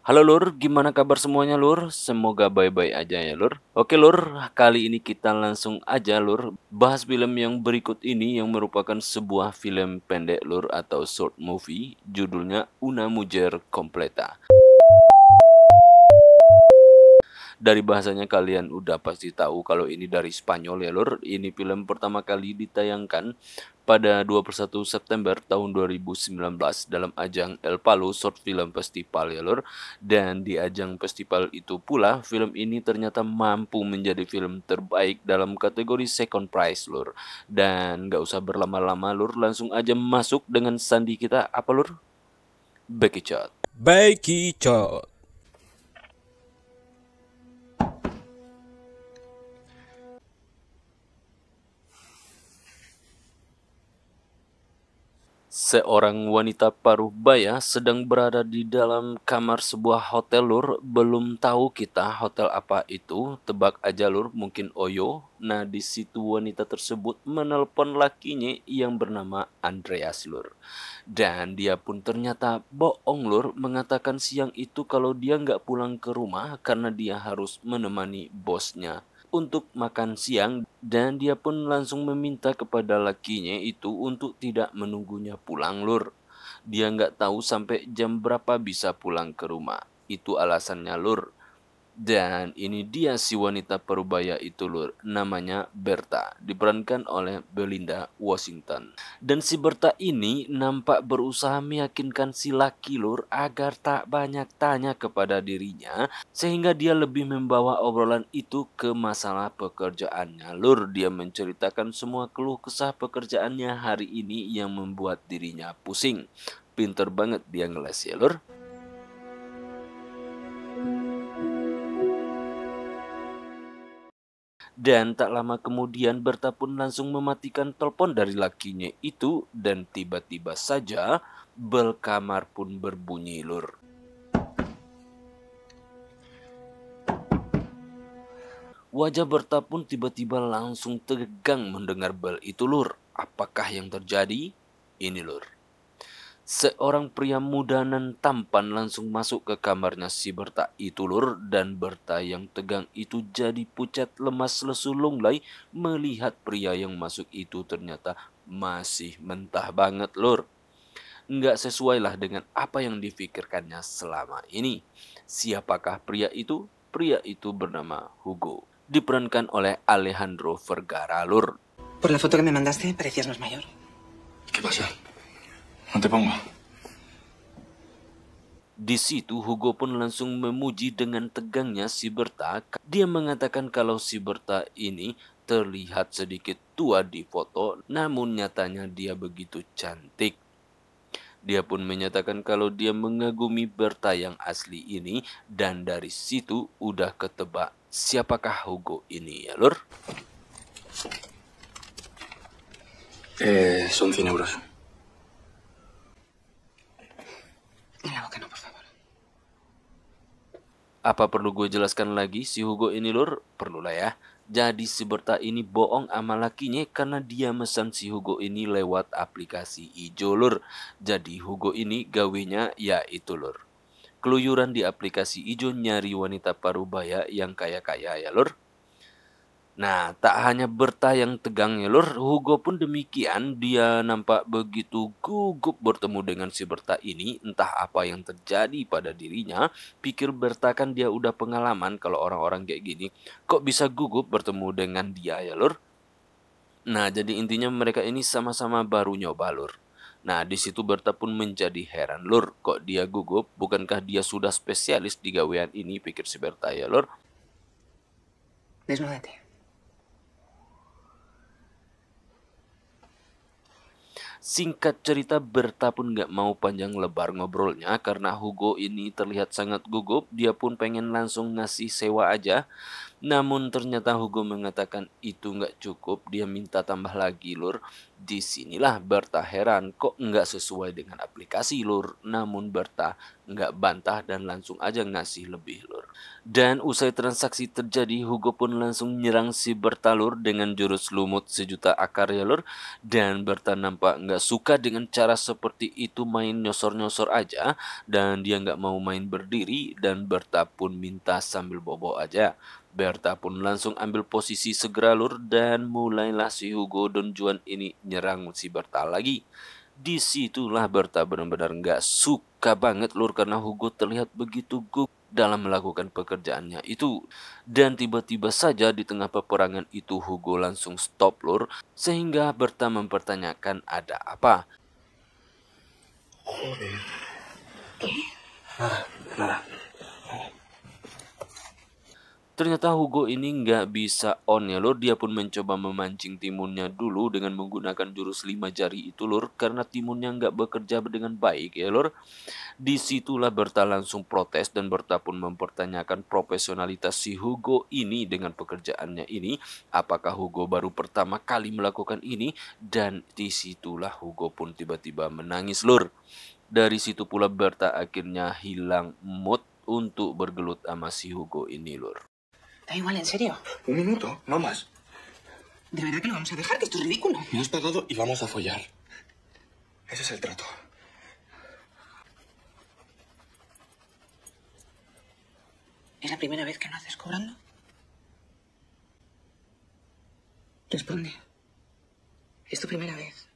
Halo Lur, gimana kabar semuanya Lur? Semoga baik-baik aja ya Lur. Oke Lur, kali ini kita langsung aja Lur bahas film yang berikut ini yang merupakan sebuah film pendek Lur atau short movie. Judulnya Una Mujer Completa. Dari bahasanya kalian udah pasti tahu kalau ini dari Spanyol ya Lur. Ini film pertama kali ditayangkan pada 21 September tahun 2019 dalam ajang El Palo Short Film Festival ya Lur. Dan di ajang festival itu pula film ini ternyata mampu menjadi film terbaik dalam kategori second prize Lur. Dan gak usah berlama-lama Lur, langsung aja masuk dengan sandi kita apa Lur? Becky Chat. Becky Cot. Seorang wanita paruh baya sedang berada di dalam kamar sebuah hotel Lur. Belum tahu kita hotel apa itu. Tebak aja Lur, mungkin Oyo. Nah, di situ wanita tersebut menelpon lakinya yang bernama Andreas Lur. Dan dia pun ternyata bohong Lur, mengatakan siang itu kalau dia nggak pulang ke rumah karena dia harus menemani bosnya untuk makan siang, dan dia pun langsung meminta kepada lakinya itu untuk tidak menunggunya pulang Lur. Dia nggak tahu sampai jam berapa bisa pulang ke rumah. Itu alasannya Lur. Dan ini dia si wanita parubaya itu Lur, namanya Berta, diperankan oleh Belinda Washington. Dan si Berta ini nampak berusaha meyakinkan si laki Lur agar tak banyak tanya kepada dirinya, sehingga dia lebih membawa obrolan itu ke masalah pekerjaannya Lur. Dia menceritakan semua keluh kesah pekerjaannya hari ini yang membuat dirinya pusing. Pinter banget dia ngeles ya Lur. Dan tak lama kemudian Berta pun langsung mematikan telepon dari lakinya itu, dan tiba-tiba saja bel kamar pun berbunyi Lur. Wajah Berta pun tiba-tiba langsung tegang mendengar bel itu Lur. Apakah yang terjadi? Ini Lur. Seorang pria muda dan tampan langsung masuk ke kamarnya si Berta itu Lur, dan Berta yang tegang itu jadi pucat lemas lesu lunglai melihat pria yang masuk itu ternyata masih mentah banget Lur. Nggak sesuai lah dengan apa yang difikirkannya selama ini. Siapakah pria itu? Pria itu bernama Hugo, diperankan oleh Alejandro Vergara Lur. Por la foto que me mandaste parecías más mayor. ¿Qué pasa? No te pongo. Di situ Hugo pun langsung memuji dengan tegangnya si Berta. Dia mengatakan kalau si Berta ini terlihat sedikit tua di foto, namun nyatanya dia begitu cantik. Dia pun menyatakan kalau dia mengagumi Berta yang asli ini, dan dari situ udah ketebak siapakah Hugo ini ya Lur. Son 100 euros. En la boca no, por favor. Apa perlu gue jelaskan lagi si Hugo ini Lur? Perlulah ya. Jadi si Berta ini bohong sama lakinya karena dia mesan si Hugo ini lewat aplikasi ijo Lur. Jadi Hugo ini gawinya ya itu Lur, keluyuran di aplikasi ijo nyari wanita parubaya yang kaya-kaya ya Lur. Nah, tak hanya Berta yang tegang ya Lur, Hugo pun demikian. Dia nampak begitu gugup bertemu dengan si Berta ini. Entah apa yang terjadi pada dirinya. Pikir Berta kan dia udah pengalaman kalau orang-orang kayak gini. Kok bisa gugup bertemu dengan dia ya Lur? Nah, jadi intinya mereka ini sama-sama baru nyoba Lur. Nah, di situ Berta pun menjadi heran Lur. Kok dia gugup? Bukankah dia sudah spesialis di gawean ini? Pikir si Berta ya Lur. Desnúdate. Singkat cerita, Berta pun gak mau panjang lebar ngobrolnya karena Hugo ini terlihat sangat gugup. Dia pun pengen langsung ngasih sewa aja. Namun ternyata Hugo mengatakan itu nggak cukup. Dia minta tambah lagi Lur. Disinilah Berta heran, kok nggak sesuai dengan aplikasi Lur. Namun Berta nggak bantah dan langsung aja ngasih lebih Lur. Dan usai transaksi terjadi, Hugo pun langsung nyerang si Berta lur dengan jurus lumut sejuta akar ya lur. Dan Berta nampak nggak suka dengan cara seperti itu, main nyosor-nyosor aja. Dan dia nggak mau main berdiri, dan Berta pun minta sambil bobo aja. Berta pun langsung ambil posisi segera lur, dan mulailah si Hugo Don Juan ini nyerang si Berta lagi. Disitulah Berta benar-benar nggak suka banget lur, karena Hugo terlihat begitu gugup dalam melakukan pekerjaannya itu. Dan tiba-tiba saja di tengah peperangan itu Hugo langsung stop lur, sehingga Berta mempertanyakan ada apa. Joder. ¿Qué? Nada. Ternyata Hugo ini nggak bisa on ya lur. Dia pun mencoba memancing timunnya dulu dengan menggunakan jurus 5 jari itu lur, karena timunnya nggak bekerja dengan baik ya lur. Disitulah Berta langsung protes, dan Berta pun mempertanyakan profesionalitas si Hugo ini dengan pekerjaannya ini. Apakah Hugo baru pertama kali melakukan ini? Dan disitulah Hugo pun tiba-tiba menangis lur. Dari situ pula Berta akhirnya hilang mood untuk bergelut sama si Hugo ini lur. Da igual, en serio. Un minuto, no más. ¿De verdad que lo vamos a dejar? Que esto es ridículo. Me has pagado y vamos a follar. Ese es el trato. ¿Es la primera vez que lo haces cobrando? Responde. ¿Es tu primera vez?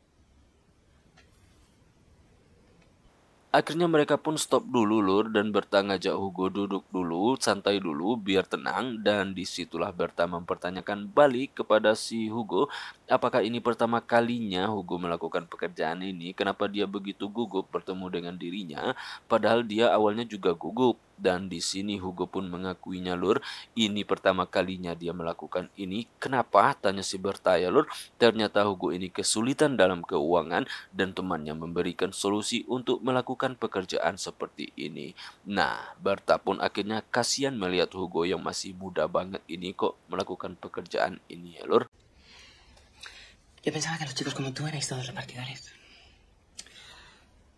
Akhirnya mereka pun stop dulu lur, dan Berta ngajak Hugo duduk dulu, santai dulu biar tenang. Dan disitulah Berta mempertanyakan balik kepada si Hugo, apakah ini pertama kalinya Hugo melakukan pekerjaan ini? Kenapa dia begitu gugup bertemu dengan dirinya, padahal dia awalnya juga gugup. Dan di sini Hugo pun mengakuinya lur, ini pertama kalinya dia melakukan ini. Kenapa? Tanya si Berta ya lur. Ternyata Hugo ini kesulitan dalam keuangan, dan temannya memberikan solusi untuk melakukan pekerjaan seperti ini. Nah, Berta pun akhirnya kasihan melihat Hugo yang masih muda banget ini kok melakukan pekerjaan ini ya lur. Yo pensaba que los chicos como tú erais todos repartidores.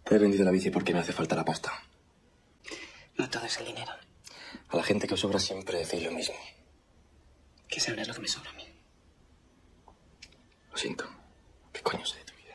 He vendido la bici porque me hace falta la pasta. No todo es el dinero. A la gente que os sobra siempre decís lo mismo. ¿Qué sabrás lo que me sobra a mí? Lo siento. ¿Qué coño sé de tu vida?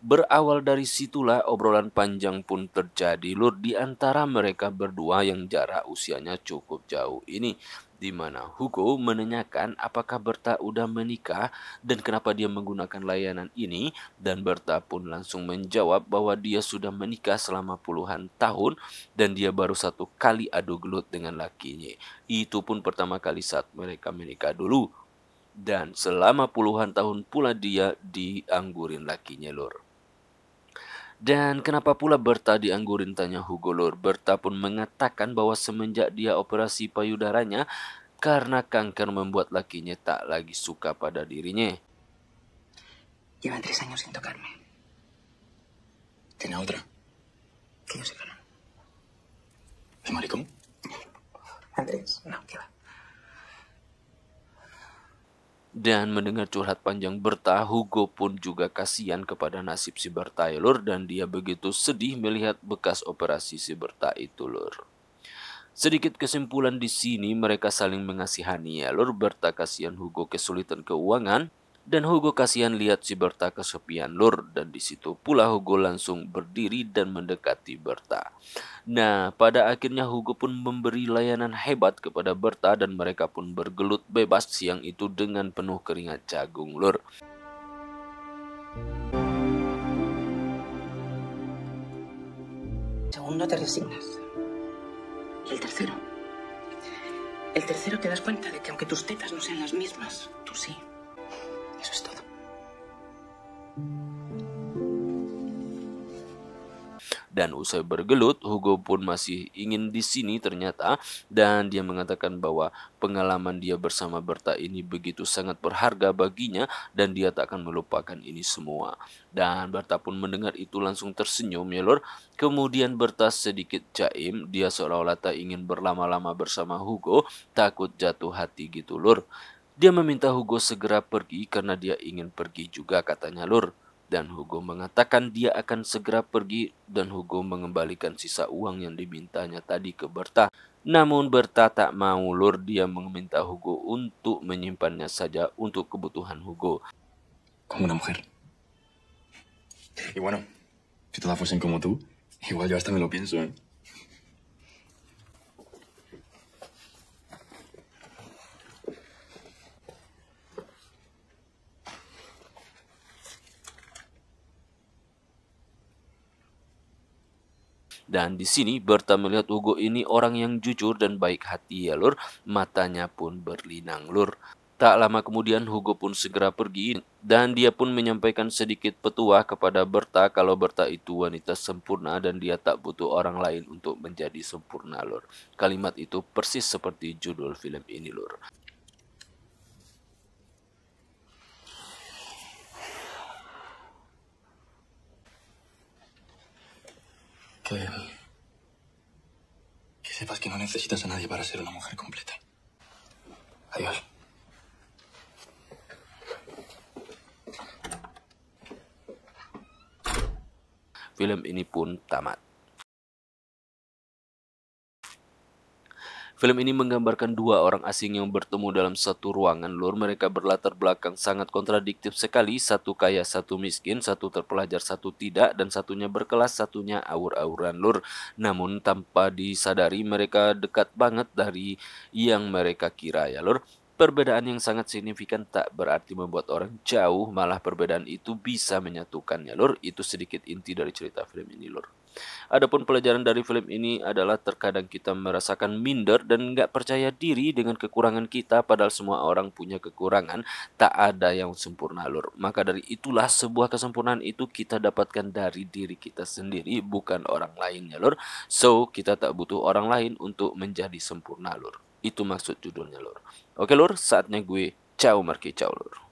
Berawal dari situlah obrolan panjang pun terjadi lur di antara mereka berdua yang jarak usianya cukup jauh ini, di mana Hugo menanyakan apakah Berta udah menikah dan kenapa dia menggunakan layanan ini, dan Berta pun langsung menjawab bahwa dia sudah menikah selama puluhan tahun dan dia baru satu kali adu gelut dengan lakinya. Itu pun pertama kali saat mereka menikah dulu, dan selama puluhan tahun pula dia dianggurin lakinya lur. Dan kenapa pula Berta dianggurin, tanya Hugo lur. Berta pun mengatakan bahwa semenjak dia operasi payudaranya, karena kanker membuat lakinya tak lagi suka pada dirinya. Llevan 3 años sin tocarme. ¿Tiene otra? Que yo sepa, no. ¿Es maricón? Andrés, no, ¿qué va? Dan mendengar curhat panjang Berta, Hugo pun juga kasihan kepada nasib si Berta ya lur, dan dia begitu sedih melihat bekas operasi si Berta itu lur. Sedikit kesimpulan di sini, mereka saling mengasihani ya lur. Berta kasihan Hugo kesulitan keuangan, dan Hugo kasihan lihat si Berta kesepian lur. Dan di situ pula Hugo langsung berdiri dan mendekati Berta. Nah, pada akhirnya Hugo pun memberi layanan hebat kepada Berta, dan mereka pun bergelut bebas siang itu dengan penuh keringat jagung lur. Segundo, te resignas. ¿Y el tercero? El tercero te das cuenta de que aunque tus tetas no sean las mismas, tú sí. Eso es todo. Dan usai bergelut, Hugo pun masih ingin di sini ternyata, dan dia mengatakan bahwa pengalaman dia bersama Berta ini begitu sangat berharga baginya, dan dia tak akan melupakan ini semua. Dan Berta pun mendengar itu langsung tersenyum ya lor. Kemudian Berta sedikit jaim, dia seolah-olah tak ingin berlama-lama bersama Hugo, takut jatuh hati gitu lor. Dia meminta Hugo segera pergi karena dia ingin pergi juga, katanya lor. Dan Hugo mengatakan dia akan segera pergi, dan Hugo mengembalikan sisa uang yang dimintanya tadi ke Berta. Namun Berta tak mau lur, dia meminta Hugo untuk menyimpannya saja untuk kebutuhan Hugo. Como una mujer. Y bueno, si todas fuesen como tú, igual yo hasta me lo pienso, ¿eh? Dan di sini Berta melihat Hugo ini orang yang jujur dan baik hati ya lur, matanya pun berlinang lur. Tak lama kemudian Hugo pun segera pergi dan dia pun menyampaikan sedikit petuah kepada Berta kalau Berta itu wanita sempurna dan dia tak butuh orang lain untuk menjadi sempurna lur. Kalimat itu persis seperti judul film ini lur. Que sepas que no necesitas a nadie para ser una mujer completa. Adiós. Film ini pun tamat. Film ini menggambarkan dua orang asing yang bertemu dalam satu ruangan lur. Mereka berlatar belakang sangat kontradiktif sekali. Satu kaya, satu miskin, satu terpelajar, satu tidak, dan satunya berkelas, satunya awur-awuran lur. Namun tanpa disadari mereka dekat banget dari yang mereka kira ya lur. Perbedaan yang sangat signifikan tak berarti membuat orang jauh, malah perbedaan itu bisa menyatukannya lur. Itu sedikit inti dari cerita film ini lur. Adapun pelajaran dari film ini adalah terkadang kita merasakan minder dan nggak percaya diri dengan kekurangan kita, padahal semua orang punya kekurangan, tak ada yang sempurna lur. Maka dari itulah sebuah kesempurnaan itu kita dapatkan dari diri kita sendiri, bukan orang lain ya lur. So, kita tak butuh orang lain untuk menjadi sempurna lur. Itu maksud judulnya lur. Oke lur, saatnya gue ciao marki ciao lur.